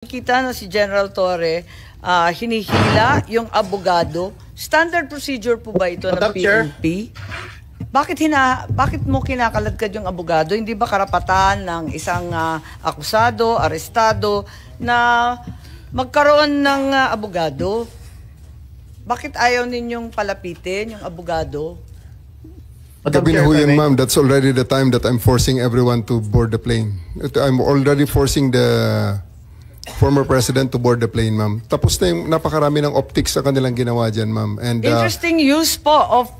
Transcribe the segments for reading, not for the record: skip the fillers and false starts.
Kita na si General Torre, hinihila yung abogado. Standard procedure po ba ito ng PNP? Bakit mo kinakaladkad yung abogado? Hindi ba karapatan ng isang akusado, arestado na magkaroon ng abogado? Bakit ayaw ninyong palapitin yung abogado? Gabi na ho yun, ma'am. That's already the time that I'm forcing everyone to board the plane. I'm already forcing the former president to board the plane, ma'am. Tapos na yung napakarami ng optics sa kanilang ginawa dyan, ma'am. And, interesting use po of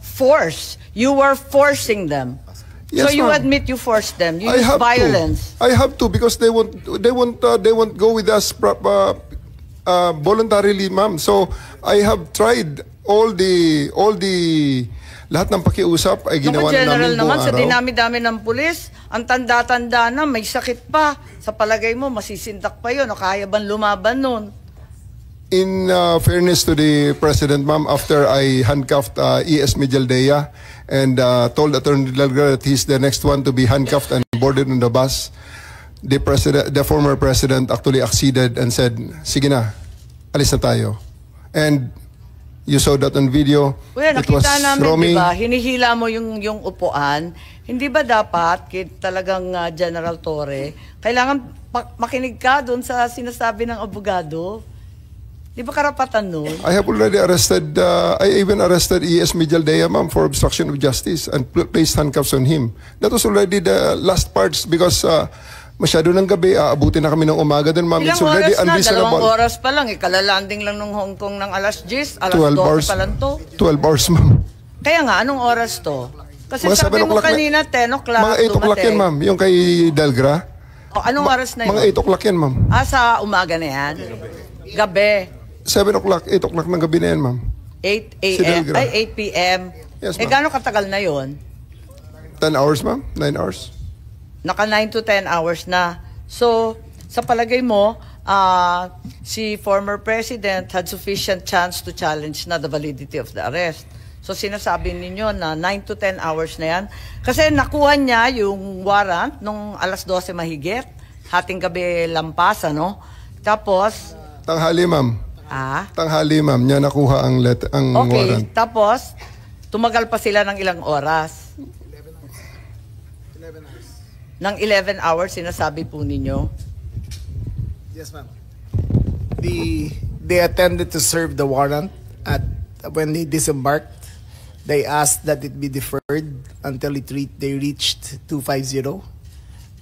force. You were forcing them. Yes, so you admit you forced them. You use violence. I have to because they won't go with us voluntarily, ma'am. So I have tried all the lahat ng pakiusap ay ginawa na namin buong araw. Sa dinami-dami ng pulis, ang tanda-tanda na, may sakit pa. Sa palagay mo, masisindak pa yun o kaya bang lumaban nun? In fairness to the President, ma'am, after I handcuffed E.S. Mijaldea and told Attorney Delgado that he's the next one to be handcuffed and boarded on the bus, the former President actually acceded and said, sige na, alis na tayo. And you saw that on video. Well, nakita namin, diba, hinihila mo yung upuan. Hindi ba dapat, talagang General Torre, kailangan makinig ka doon sa sinasabi ng abogado? Di ba karapatan nun? I have already arrested, I even arrested E.S. Mijaldea, ma'am, for obstruction of justice and placed handcuffs on him. That was already the last parts because masyado ng gabi, aabutin na kami ng umaga din, ma'am. Ilang oras na? 2 oras pa lang. Ikalalanding lang ng Hong Kong ng alas 10, alas 12 pa lang to. 12 hours, ma'am. Kaya nga, anong oras to? Kasi mga sabi mo kanina, 10 o'clock. Mga 8 o'clock yan, ma'am. Yung kay Delgra. O, anong oras na yun? Mga 8 o'clock yan, ma'am. Sa umaga na yan? Gabi. 7 o'clock, 8 o'clock ng gabi na yan, ma'am. 8 a.m. Ay, 8 p.m. Yes, gano'ng katagal na yon? 10 hours, ma'am. 9 hours. Naka 9 to 10 hours na. So, sa palagay mo, si former president had sufficient chance to challenge na the validity of the arrest. So, sinasabi ninyo na 9 to 10 hours na yan. Kasi nakuha niya yung warrant nung alas 12 mahigit. Hating gabi lampas, ano? Tapos... Tanghali, ma'am. Tanghali, ma'am. Niya nakuha ang warrant. Okay. Tapos, tumagal pa sila ng ilang oras? 11 hours. Ng 11 hours, sinasabi po ninyo? Yes, ma'am. They attended to serve the warrant when they disembarked. They asked that it be deferred until they reached 250.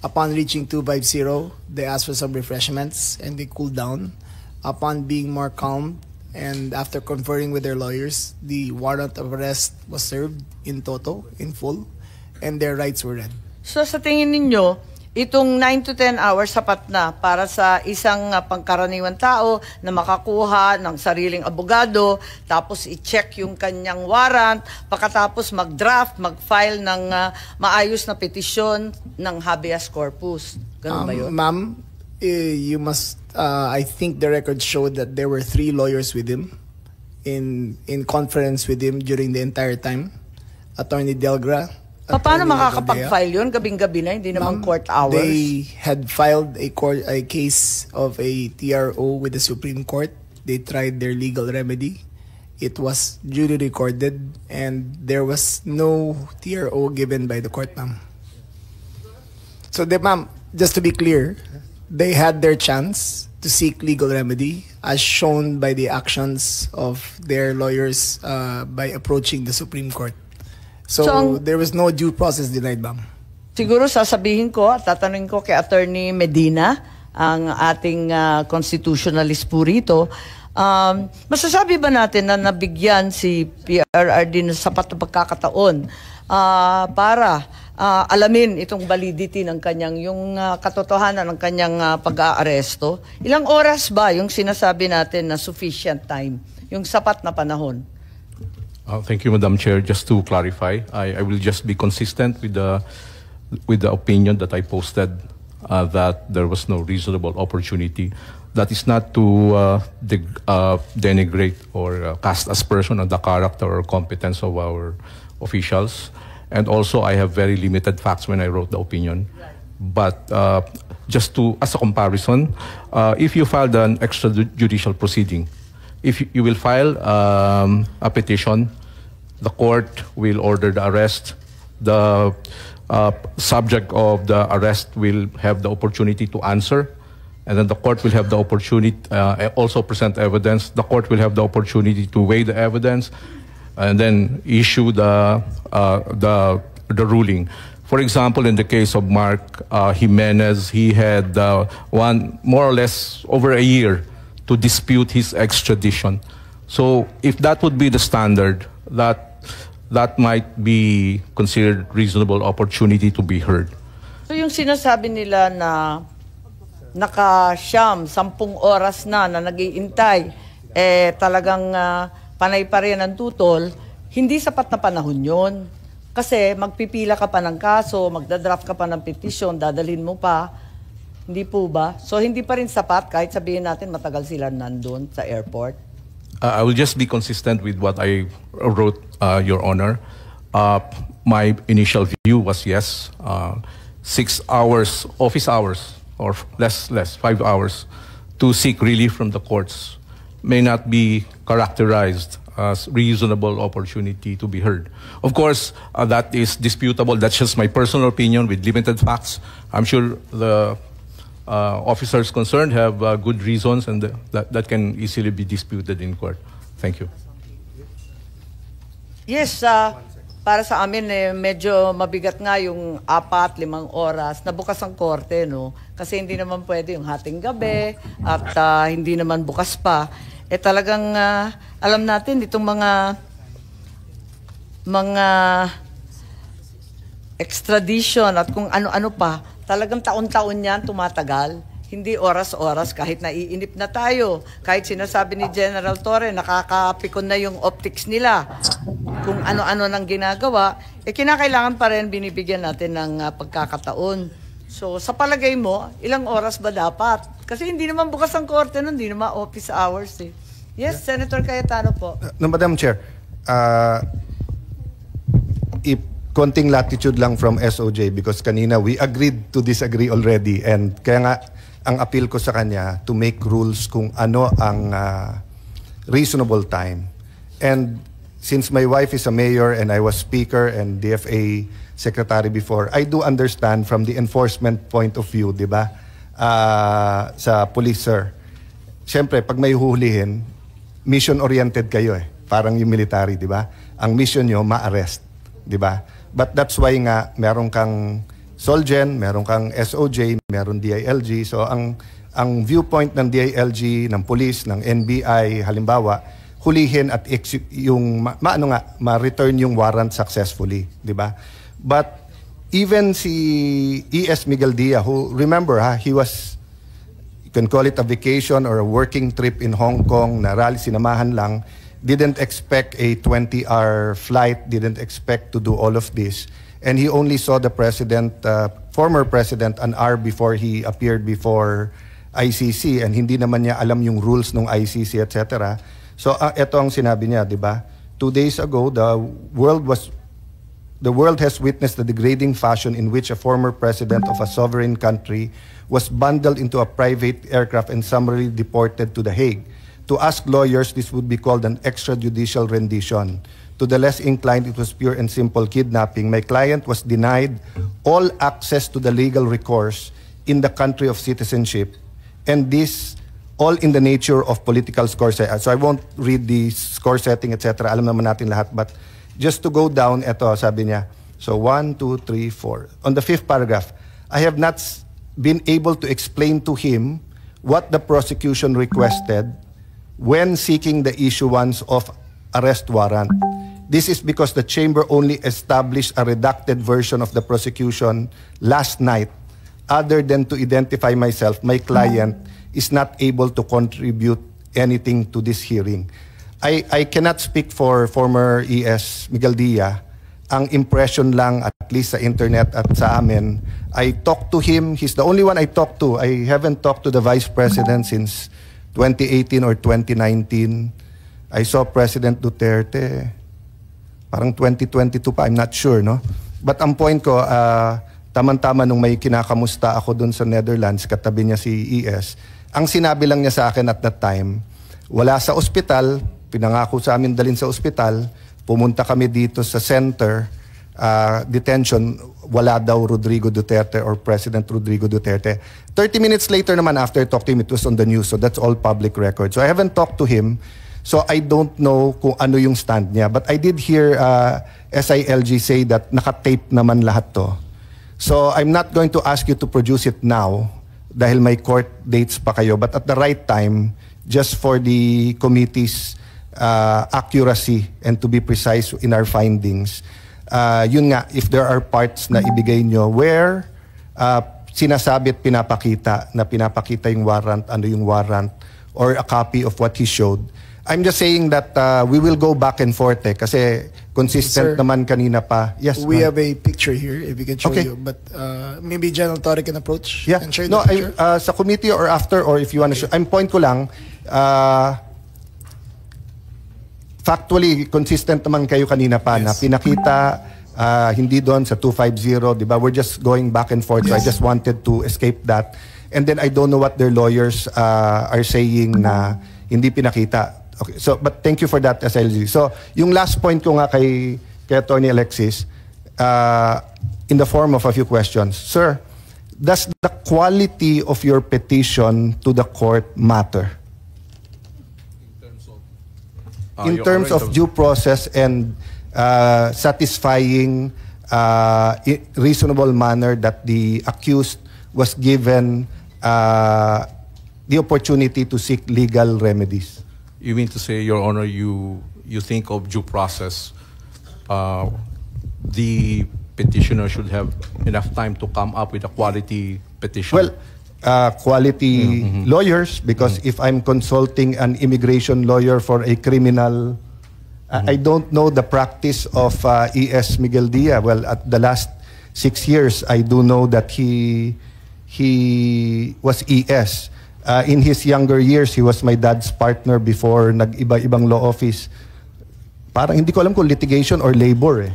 Upon reaching 250, they asked for some refreshments and they cooled down. Upon being more calm and after conferring with their lawyers, the warrant of arrest was served in toto, in full, and their rights were read. So sa tingin ninyo, itong 9 to 10 hours sapat na para sa isang pangkaraniwang tao na makakuha ng sariling abogado, tapos i-check yung kanyang warrant, pagkatapos mag-draft, mag-file ng maayos na petisyon ng habeas corpus. Ganun ba yun? Ma'am, you must, I think the record showed that there were 3 lawyers with him in conference with him during the entire time. Attorney Delgra. Paano makakapag-file yun? Gabing-gabi na, hindi naman court hours. They had filed a case of a TRO with the Supreme Court. They tried their legal remedy. It was duly recorded and there was no TRO given by the court, ma'am. So, ma'am, just to be clear, they had their chance to seek legal remedy as shown by the actions of their lawyers by approaching the Supreme Court. So there was no due process denied, ma'am. Siguro sasabihin ko at tatanungin ko kay Attorney Medina, ang ating constitutionalist po rito, masasabi ba natin na nabigyan si PRRD ng sapat na pagkakataon para alamin itong validity ng kanyang, yung katotohanan ng kanyang pag-aaresto? Ilang oras ba yung sinasabi natin na sufficient time, yung sapat na panahon? Thank you, Madam Chair. Just to clarify, I will just be consistent with the opinion that I posted that there was no reasonable opportunity. That is not to denigrate or cast aspersion on the character or competence of our officials. And also, I have very limited facts when I wrote the opinion. But just as a comparison, if you filed an extrajudicial proceeding, if you will file a petition, the court will order the arrest. The subject of the arrest will have the opportunity to answer, and then the court will have the opportunity also present evidence. The court will have the opportunity to weigh the evidence, and then issue the ruling. For example, in the case of Mark Jimenez, he had more or less over a year to dispute his extradition. So if that would be the standard, that might be considered reasonable opportunity to be heard. So yung sinasabi nila na naka-10 oras na nag-iintay, talagang panay pa rin ang tutol, hindi sapat na panahon yun. Kasi magpipila ka pa ng kaso, magdadraft ka pa ng petition, dadalhin mo pa. Hindi po ba? So hindi pa rin sapat kahit sabihin natin matagal sila nandun sa airport? I will just be consistent with what I wrote, Your Honor. My initial view was yes, 6 hours, office hours, or less, 5 hours, to seek relief from the courts may not be characterized as reasonable opportunity to be heard. Of course, that is disputable. That's just my personal opinion with limited facts. I'm sure the officers concerned have good reasons, and that can easily be disputed in court. Thank you. Yes, para sa amin medyo mabigat nga yung 4-5 oras na bukas ang korte, no? Kasi hindi naman pwede yung hating gabi at hindi naman bukas pa. Talagang alam natin itong mga extradition at kung ano-ano pa, talagang taon-taon yan tumatagal. Hindi oras-oras kahit naiinip na tayo. Kahit sinasabi ni General Torre, nakakapikon na yung optics nila. Kung ano-ano nang ginagawa, kinakailangan pa rin binibigyan natin ng pagkakataon. So sa palagay mo, ilang oras ba dapat? Kasi hindi naman bukas ang korte nun, hindi naman office hours eh. Yes, Senator Cayetano po. No, Madam Chair, konting latitude lang from SOJ because kanina we agreed to disagree already, and kaya nga ang appeal ko sa kanya to make rules kung ano ang reasonable time. And since my wife is a mayor and I was speaker and DFA secretary before, I do understand from the enforcement point of view, di ba? Sa police, sir. Siyempre, pag may huhulihin, mission-oriented kayo eh. Parang yung military, di ba? Ang mission nyo, ma-arrest, di ba? But that's why nga, meron kang Solgen, meron kang SOJ, meron DILG. So ang viewpoint ng DILG, ng police, ng NBI, halimbawa, hulihin at ma-return yung warrant successfully, di ba? But even si E.S. Miguel Dia, who, remember, he was, you can call it a vacation or a working trip in Hong Kong, na rally, sinamahan lang, didn't expect a 20-hour flight, didn't expect to do all of this. And he only saw the president, former president, an hour before he appeared before ICC, and hindi naman niya alam yung rules ng ICC, etc. So ito ang sinabi niya, di ba? 2 days ago, the world has witnessed the degrading fashion in which a former president of a sovereign country was bundled into a private aircraft and summarily deported to The Hague. To ask lawyers, this would be called an extrajudicial rendition. To the less inclined, it was pure and simple kidnapping. My client was denied all access to the legal recourse in the country of citizenship, and this all in the nature of political score setting. So I won't read the score setting, etc. Alam naman natin lahat, but just to go down, ito, sabi niya, so 1, 2, 3, 4. On the 5th paragraph, I have not been able to explain to him what the prosecution requested when seeking the issuance of arrest warrant. This is because the chamber only established a redacted version of the prosecution last night. Other than to identify myself, my client is not able to contribute anything to this hearing. I cannot speak for former E.S. Miguel Dia. Ang impression lang, at least sa internet at sa amin, I talked to him. He's the only one I talked to. I haven't talked to the Vice President since 2018 or 2019. I saw President Duterte, parang 2022 pa, I'm not sure, no? But ang point ko, Tama-tama nung may kinakamusta ako dun sa Netherlands, katabi niya si ES, ang sinabi lang niya sa akin at that time, wala sa ospital, pinangako sa amin dalhin sa ospital, pumunta kami dito sa center, detention, wala daw Rodrigo Duterte or President Rodrigo Duterte. 30 minutes later naman after I talked to him, it was on the news, so that's all public record. So I haven't talked to him, so I don't know kung ano yung stand niya. But I did hear SILG say that nakatape naman lahat to. So I'm not going to ask you to produce it now dahil may court dates pa kayo, but at the right time, just for the committee's accuracy and to be precise in our findings, yun nga, if there are parts na ibigay nyo where sinasabi at pinapakita yung warrant, ano yung warrant, or a copy of what he showed. I'm just saying that we will go back and forth kasi consistent Sir, naman kanina pa. Yes, we have a picture here if we can show Okay. you. But maybe General Torre can approach Yeah. and share No, the picture. sa committee or after, or if you want to show. Point ko lang, factually, consistent naman kayo kanina pa na pinakita, hindi doon sa 250, di ba? We're just going back and forth. So I just wanted to escape that. And then I don't know what their lawyers are saying na hindi pinakita. Okay, so, but thank you for that, SLG. So, yung last point ko nga kay Attorney Alexis, in the form of a few questions. Sir, does the quality of your petition to the court matter? In terms of due process and satisfying reasonable manner that the accused was given the opportunity to seek legal remedies. You mean to say, Your Honor, you think of due process, the petitioner should have enough time to come up with a quality petition? Well, quality lawyers, because if I'm consulting an immigration lawyer for a criminal, I don't know the practice of E.S. Miguel Dia. Well, at the last 6 years, I do know that he was E.S. In his younger years, he was my dad's partner before nag-iba-ibang law office. Parang hindi ko alam kung litigation or labor eh.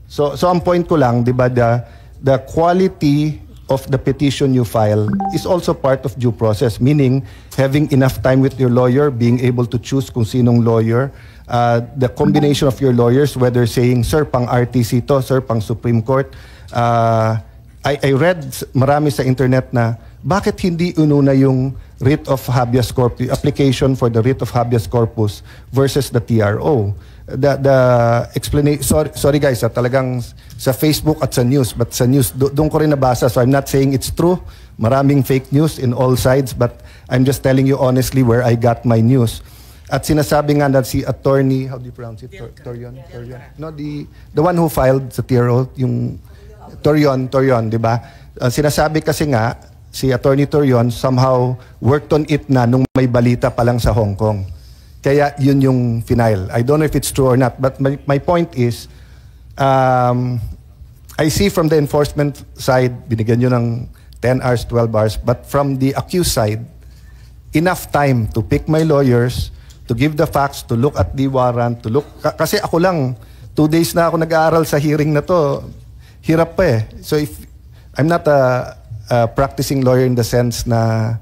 So ang point ko lang, di ba, the quality of the petition you file is also part of due process, meaning having enough time with your lawyer, being able to choose kung sinong lawyer, the combination of your lawyers, whether saying, sir, pang RTC to, sir, pang Supreme Court. I read marami sa internet na bakit hindi ununa yung writ of habeas corpus, application for the writ of habeas corpus versus the TRO. The explanation, sorry guys, talagang sa Facebook at sa news, but sa news, doon ko rin nabasa, so I'm not saying it's true. Maraming fake news in all sides, but I'm just telling you honestly where I got my news. At sinasabi nga na si attorney, how do you pronounce it? Torion? No, the one who filed sa TRO, yung Torion, di ba? Sinasabi kasi nga, si Attorney Torion somehow worked on it na nung may balita pa lang sa Hong Kong. Kaya yun yung final. I don't know if it's true or not, but my point is, I see from the enforcement side, binigyan nyo ng 10 hours, 12 hours, but from the accused side, enough time to pick my lawyers, to give the facts, to look at the warrant, to look, kasi ako lang, 2 days na ako nag-aaral sa hearing na to, hirap pa eh. So if, I'm not a practicing lawyer in the sense na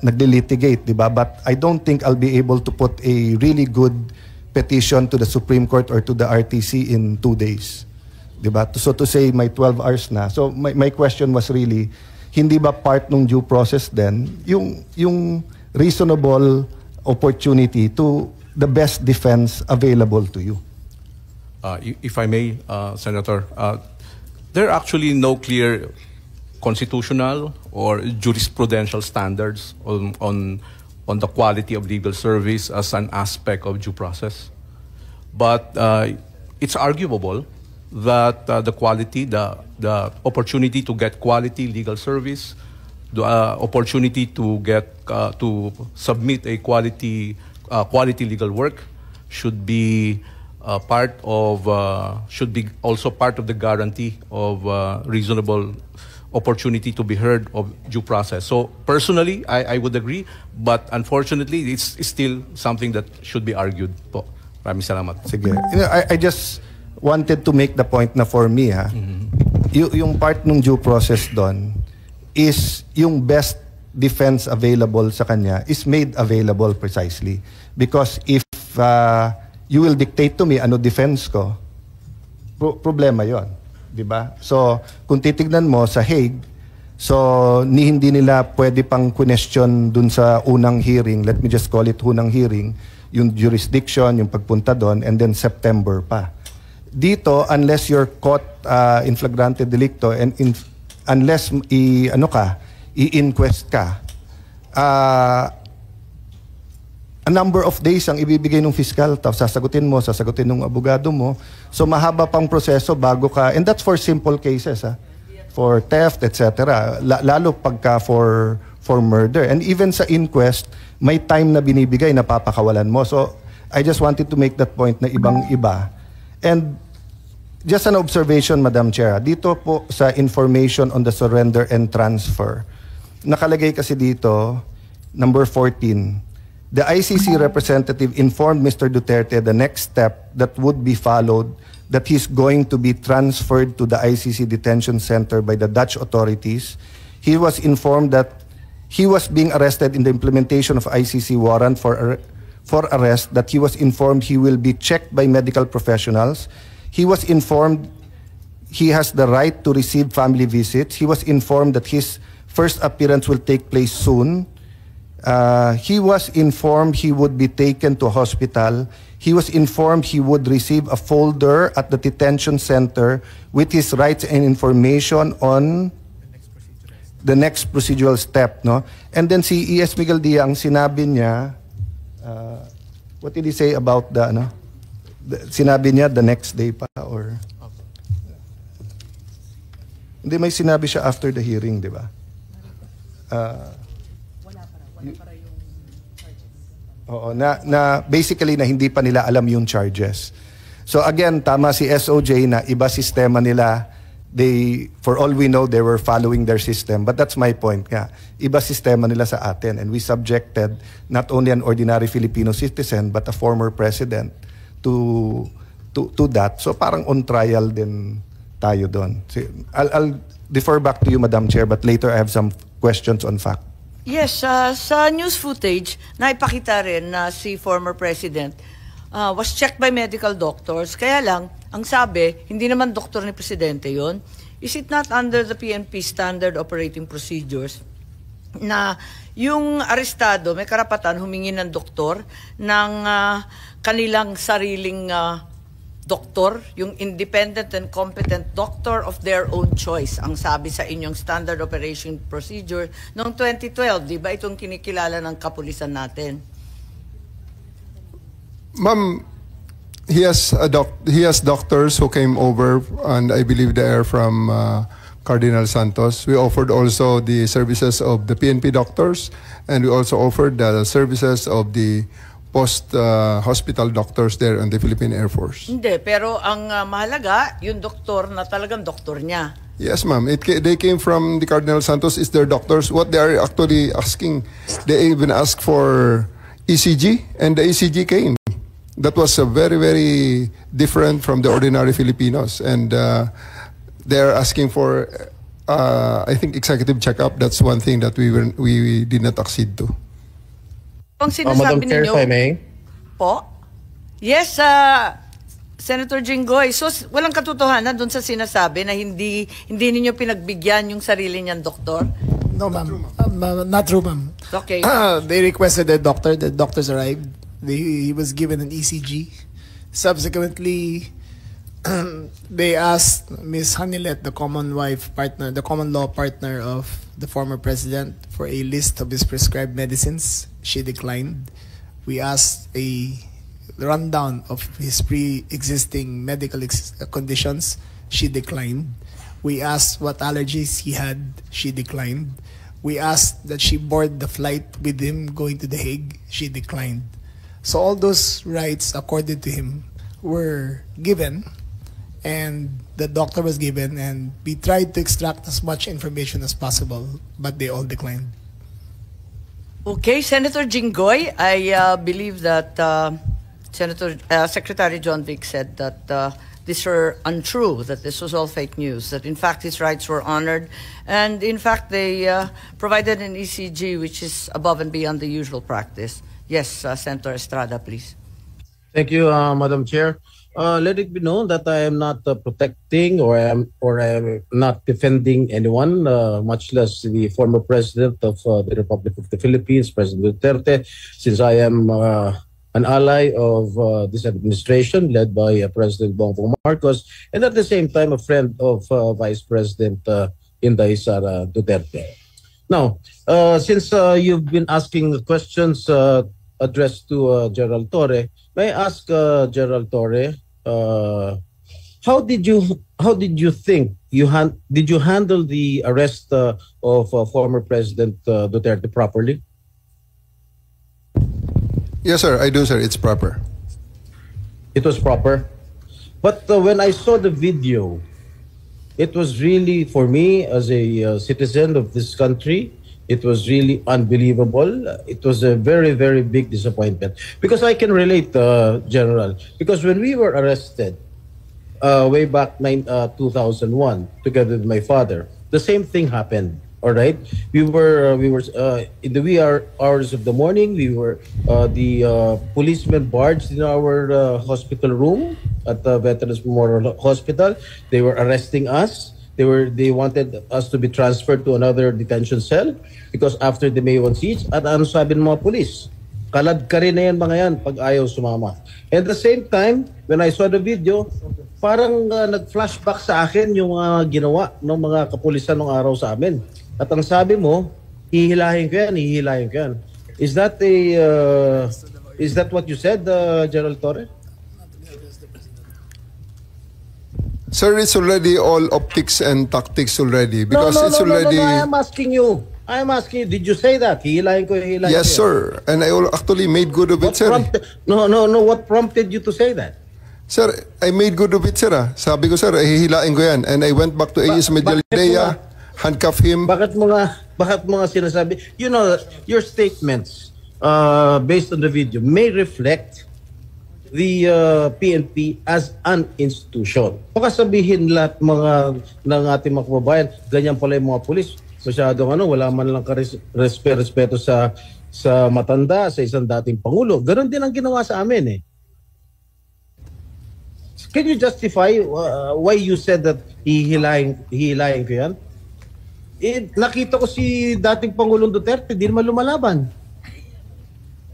nagli-litigate, di ba? But I don't think I'll be able to put a really good petition to the Supreme Court or to the RTC in 2 days. Di ba? So to say may 12 hours na. So my question was really, hindi ba part ng due process then yung reasonable opportunity to the best defense available to you? If I may, Senator, there are actually no clear constitutional or jurisprudential standards on the quality of legal service as an aspect of due process. But it's arguable that the quality, the opportunity to get quality legal service, the opportunity to get to submit a quality legal work should be should be also part of the guarantee of reasonable opportunity to be heard of due process. So personally, I would agree, but unfortunately, it's still something that should be argued po. Maraming salamat. Sige. I just wanted to make the point na for me, yung part ng due process doon is yung best defense available sa kanya is made available precisely. Because if you will dictate to me ano defense ko, problema yon, di ba? So, kung titignan mo sa Hague, so hindi nila pwede pang question dun sa unang hearing, let me just call it unang hearing, yung jurisdiction, yung pagpunta doon, and then September pa. Dito, unless you're caught in flagrante delicto and unless i-inquest ka, a number of days ang ibibigay ng fiscal, tapos sasagutin ng abogado mo. So mahaba pang proseso bago ka, and that's for simple cases, for theft, etc. Lalo pagka for murder. And even sa inquest, may time na binibigay na papakawalan mo. So I just wanted to make that point na ibang-iba. And just an observation, Madam Chair, dito po sa information on the surrender and transfer, nakalagay kasi dito, number 14, the ICC representative informed Mr. Duterte the next step that would be followed, that he's going to be transferred to the ICC detention center by the Dutch authorities. He was informed that he was being arrested in the implementation of ICC warrant for arrest, that he was informed he will be checked by medical professionals. He was informed he has the right to receive family visits. He was informed that his first appearance will take place soon. He was informed he would be taken to a hospital. He was informed he would receive a folder at the detention center with his rights and information on the next procedural step, no? And then si E.S. Miguel Dia, ang sinabi niya, what did he say about the, sinabi niya the next day pa, or? Hindi, may sinabi siya after the hearing, di ba? Wala para yung charges. Oo, na basically na hindi pa nila alam yung charges. So again, tama si SOJ na iba sistema nila. They, for all we know, they were following their system. But that's my point. Yeah. Iba sistema nila sa atin. And we subjected not only an ordinary Filipino citizen, but a former president to that. So parang on trial din tayo doon. So, I'll defer back to you, Madam Chair, but later I have some questions on fact. Yes, sa news footage, naipakita rin na si former president was checked by medical doctors. Kaya lang, ang sabi, hindi naman doktor ni presidente yon. Is it not under the PNP standard operating procedures na yung arestado may karapatan humingi ng doktor ng kanilang sariling doktor, yung independent and competent doctor of their own choice, ang sabi sa inyong standard operation procedure noong 2012, di ba itong kinikilala ng kapulisan natin? Ma'am, he has doctors who came over, and I believe they are from Cardinal Santos. We offered also the services of the PNP doctors, and we also offered the services of the post-hospital doctors there on the Philippine Air Force. Hindi, pero ang mahalaga, yung doktor na talagang doktor niya. Yes, ma'am. They came from the Cardinal Santos. Is their doctors. What they are actually asking, they even asked for ECG, and the ECG came. That was very, very different from the ordinary Filipinos. And they're asking for, I think, executive checkup. That's one thing that we did not accede to. Ang sinasabi Madam Chair, ninyo, if I may. Po? Yes, Senator Jinggoy. So, walang katotohanan doon sa sinasabi na hindi ninyo pinagbigyan yung sarili niyang doktor? No, ma'am. Not true, ma'am. Okay. They requested a doctor. The doctors arrived. He was given an ECG. Subsequently, they asked Ms. Hanilet, the common law partner of the former president, for a list of his prescribed medicines. She declined. We asked a rundown of his pre-existing medical conditions. She declined. We asked what allergies he had. She declined. We asked that she board the flight with him going to The Hague. She declined. So all those rights accorded to him were given, and the doctor was given, and we tried to extract as much information as possible, but they all declined. Okay, Senator Jinggoy, I believe that Secretary John Vic said that these were untrue, that this was all fake news, that in fact his rights were honored, and in fact they provided an ECG which is above and beyond the usual practice. Yes, Senator Estrada, please. Thank you, Madam Chair. Let it be known that I am not protecting or I am not defending anyone, much less the former president of the Republic of the Philippines, President Duterte, since I am an ally of this administration led by President Bongbong Marcos, and at the same time a friend of Vice President Inday Sara Duterte. Now, since you've been asking questions addressed to Gerald Torre, may I ask Gerald Torre, how did you think did you handle the arrest of former President Duterte properly? Yes, sir. I do, sir. It's proper. It was proper. But when I saw the video, it was really, for me as a citizen of this country, it was really unbelievable. It was a very, very big disappointment. Because I can relate, General. Because when we were arrested way back 2001, together with my father, the same thing happened. All right, we were in the wee hours of the morning. We were the policemen barged in our hospital room at the Veterans Memorial Hospital. They were arresting us. They wanted us to be transferred to another detention cell because after the May 1 siege, at ano sabi ng mga police? Kalad ka rin na yan mga yan pag ayaw sumama. At the same time, when I saw the video, parang nag-flashback sa akin yung ginawa ng mga kapulisan ng araw sa amin. At ang sabi mo, hihilahin ko yan. Is that what you said, Gerald Torre? Sir, it's already all optics and tactics already because it's already. No, I am asking you. Did you say that? Hihilahin ko. Yes, sir. And I actually made good of it, sir. No. What prompted you to say that? Sir, I made good of it, sir. Sabi ko, sir, hihilain ko yan. And I went back to AS Medialdea, handcuff him. Bakit mo nga sinasabi? You know, your statements based on the video may reflect the PNP as an institution. Baka sabihin lahat ng ating mga kababayan, ganyan pala yung mga pulis. Masyadong wala man lang respeto sa matanda, sa isang dating pangulo. Ganon din ang ginawa sa amin eh. Can you justify why you said that hihilahin ko yan? Nakita ko si dating Pangulong Duterte, di naman lumalaban.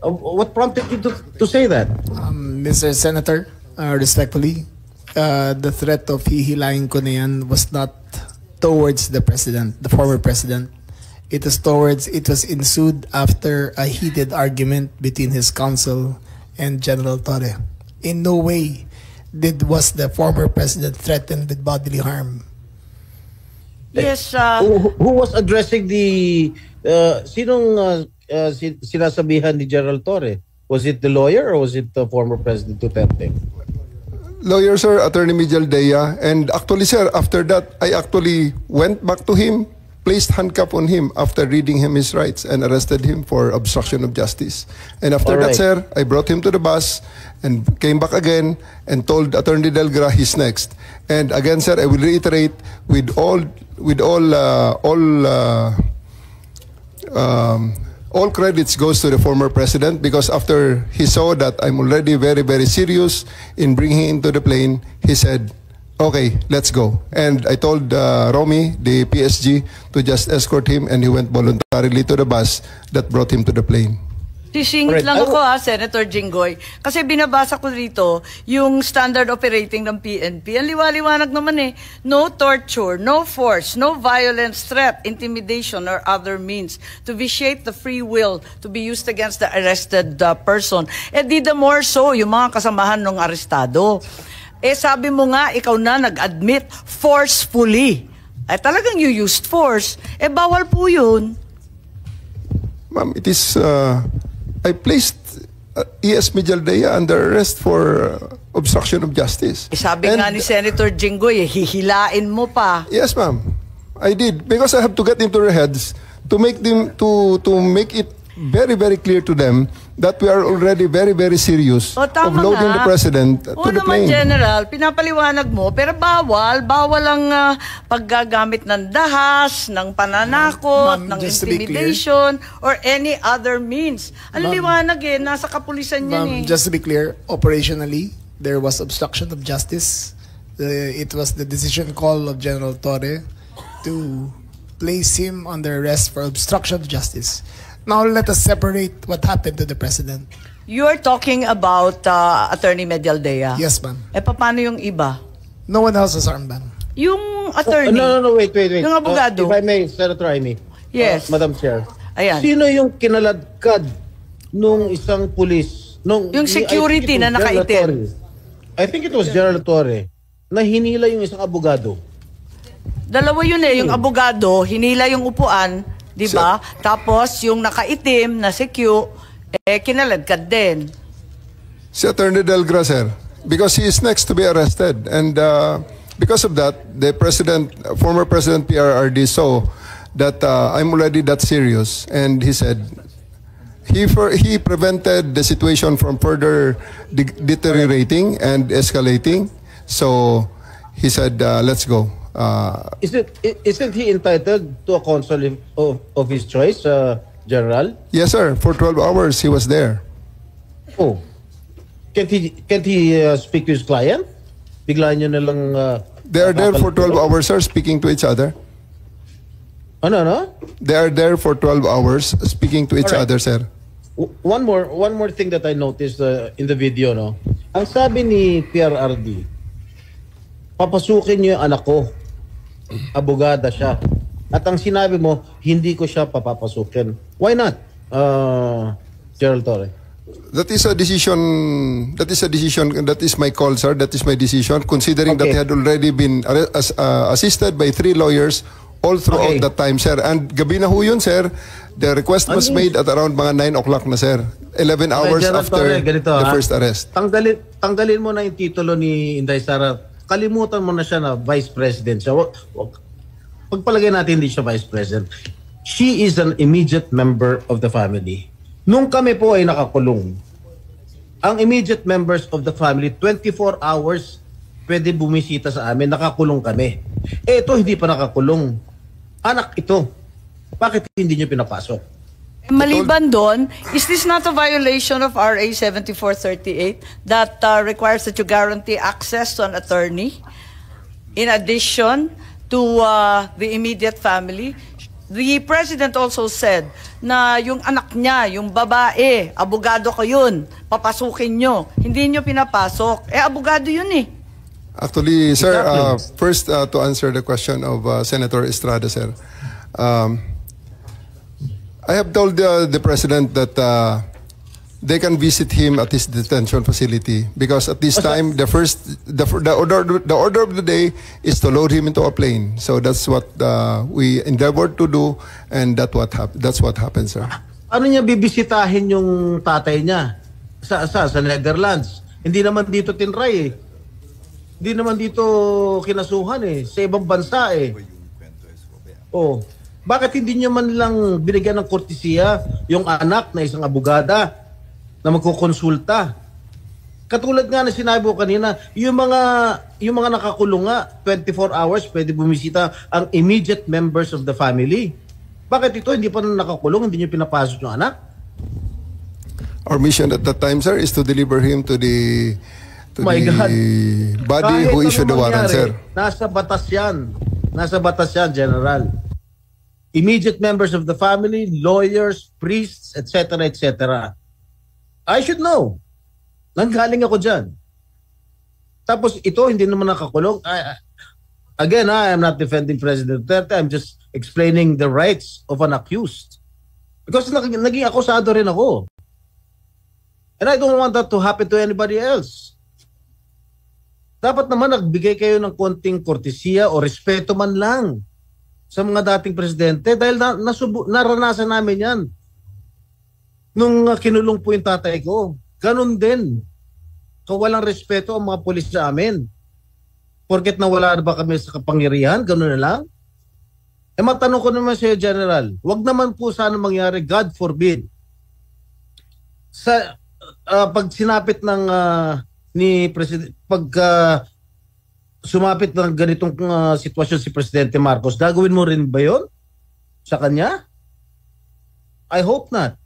What prompted you to say that? Mr. Senator, respectfully, the threat of hihilahin ko na yan was not towards the president, the former president. It was ensued after a heated argument between his counsel and General Torre. In no way was the former president threatened with bodily harm. Yes. Who was addressing the sinong sinasabihan ni General Torre? Was it the lawyer or was it the former President Duterte? Lawyer, sir, Attorney Medialdea. And actually, sir, after that, I actually went back to him, placed handcuff on him after reading him his rights and arrested him for obstruction of justice. And after that, sir, I brought him to the bus and came back again and told Attorney Delgra he's next. And again, sir, I will reiterate all credits goes to the former president because after he saw that I'm already very, very serious in bringing him into the plane, he said, okay, let's go. And I told Romy, the PSG, to just escort him and he went voluntarily to the bus that brought him to the plane. Sisingit lang ako Senator Jinggoy. Kasi binabasa ko dito yung standard operating ng PNP. Ang liwaliwanag naman eh. No torture, no force, no violence, threat, intimidation, or other means to vitiate the free will to be used against the arrested person. Di the more so, yung mga kasamahan ng arestado. Sabi mo nga, ikaw na nag-admit forcefully. Talagang you used force. Bawal po yun. Ma'am, it is... I placed ES Medialdea under arrest for obstruction of justice. Sabi nga ni Senator Jinggoy, hihilain mo pa. Yes, ma'am. I did because I have to get into their heads to make them to make it very, very clear to them that we are already very, very serious O, of tama loading nga. the President to Oo the naman, plane. General, pinapaliwanag mo, pero bawal ang paggagamit ng dahas, ng pananakot, Ma'am, ng just to be clear. intimidation, or any other means. Ang liwanag nasa kapulisan yan Just to be clear, operationally, there was obstruction of justice. It was the decision call of General Torre to place him under arrest for obstruction of justice. Now let us separate what happened to the President. You're talking about Attorney Medialdea. Yes, ma'am. Paano yung iba? No one else was armed, ma'am. Yung attorney. No, wait. Yung abogado. If I may, Senator Amy. Yes. Madam Chair. Ayan. Sino yung kinaladkad nung isang pulis? Yung security na nakaitim. I think it was General Torre na hinila yung isang abogado. Dalawa yun yung abogado, hinila yung upuan, di ba? Tapos yung nakaitim na CQ, kinaladkad din. Si Attorney Delgra, sir, because he is next to be arrested. And because of that, the former President PRRD saw that I'm already that serious. And he said, he prevented the situation from further deteriorating and escalating. So he said, let's go. Isn't he entitled to a counsel of his choice, General? Yes, sir. For 12 hours, he was there. Oh. Can't he speak to his client? Bigla niyo na lang... They are there for 12 hours, sir, speaking to each other. Ano? They are there for 12 hours speaking to each other, sir. One more thing that I noticed in the video, no? Ang sabi ni PRRD, papasukin niyo yung anak ko. Abogada siya. At ang sinabi mo, hindi ko siya papapasukin. Why not, Gerald Torre? That is a decision. That is my call, sir. That is my decision. Considering that he had already been assisted by 3 lawyers all throughout that time, sir. And gabi na ho yun, sir. The request was made at around mga 9 o'clock na, sir. 11 hours Gerald after Torre, ganito, the first arrest. Tanggalin mo na yung titulo ni Inday Sara. Kalimutan mo na siya na Vice President siya. Pagpalagay natin hindi siya Vice President. She is an immediate member of the family. Nung kami po ay nakakulong, ang immediate members of the family, 24 hours pwede bumisita sa amin, nakakulong kami. Ito hindi pa nakakulong. Anak ito. Bakit hindi niyo pinapasok? Maliban doon, is this not a violation of RA 7438 that requires that you guarantee access to an attorney in addition to the immediate family? The President also said na yung anak niya, yung babae, abogado ko yun, papasukin nyo. Hindi nyo pinapasok. Abogado yun eh. Actually, sir, first to answer the question of Senator Estrada, sir. I have told the President that they can visit him at his detention facility because at this time the order of the day is to load him into a plane. So that's what we endeavored to do, and that's what happened, sir. Ano niya bibisitahin yung tatay niya sa Netherlands? Hindi naman dito tinray eh. Hindi naman dito kinasuhan eh. Sa ibang bansa eh. Oh. Bakit hindi nyo man lang binigyan ng kortesiya yung anak na isang abogada na magkukonsulta? Katulad nga na sinabi ko kanina, yung mga nakakulong nga, 24 hours pwede bumisita ang immediate members of the family. Bakit ito hindi pa nakakulong, hindi nyo pinapasok yung anak? Our mission at that time, sir, is to deliver him to the body Kahit who issued the warrant, sir. Nasa batas yan. Nasa batas yan, General. Immediate members of the family, lawyers, priests, etc., etc. I should know. Nanggaling ako dyan. Tapos ito, hindi naman nakakulong. Again, I am not defending President Duterte. I'm just explaining the rights of an accused. Because naging akusado rin ako. And I don't want that to happen to anybody else. Dapat naman nagbigay kayo ng konting kortesiya o respeto man lang sa mga dating presidente dahil naranasan namin yan. Nung kinulong po yung tatay ko, ganun din. Kawalang respeto ang mga pulis sa amin. Porket nawala na ba kami sa kapangyarihan, ganun na lang? Matanong ko naman sa'yo, General, wag naman po sana mangyari, God forbid, sa pag sinapit ng ni president sumapit ng ganitong sitwasyon si Presidente Marcos, gagawin mo rin ba 'yon sa kanya? I hope not.